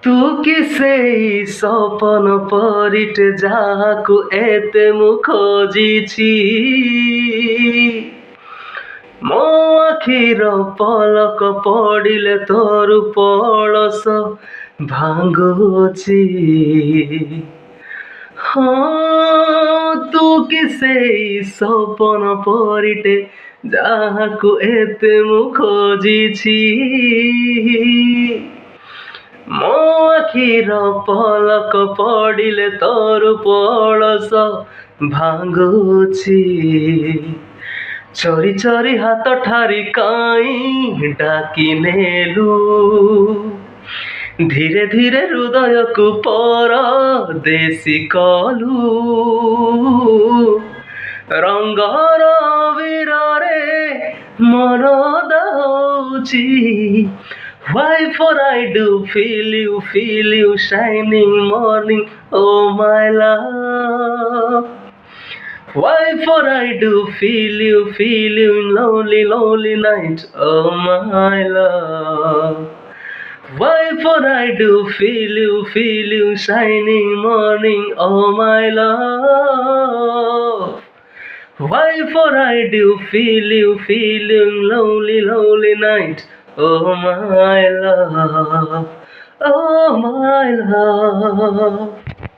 ତୁ କି ସେଇ ସପନ ପରିଟେ ଯାହାକୁ ଏତେ ମୁଁ ଖୋଜିଛି। ମୋ ଆଖିର ପଲକ ପଡ଼ିଲେ ତୋର ପଳସ ଭାଙ୍ଗୁଛି। ହଁ ତୁ କି ସେଇ ସପନ ପରିଟେ ଯାହାକୁ ଏତେ ମୁଁ ଖୋଜିଛି। ମୋ ଆଖିର ପଲକ ପଡ଼ିଲେ ତୋର ପଳସ ଭାଙ୍ଗୁଛି। ଚୋରି ଚୋରି ହାତ ଠାରି କାଇଁ ଡାକି ନେଲୁ। ଧୀରେ ଧୀରେ ହୃଦୟକୁ ପରଦେଶୀ କଲୁ। ରଙ୍ଗର ଅବିରରେ ମନ ଦଉଛି। Why for I do feel you shining morning, oh my love. Why for I do feel you in lonely night, oh my love. Why for I do feel you shining morning, oh my love. Why for I do feel you in lonely night, oh my love, oh my love.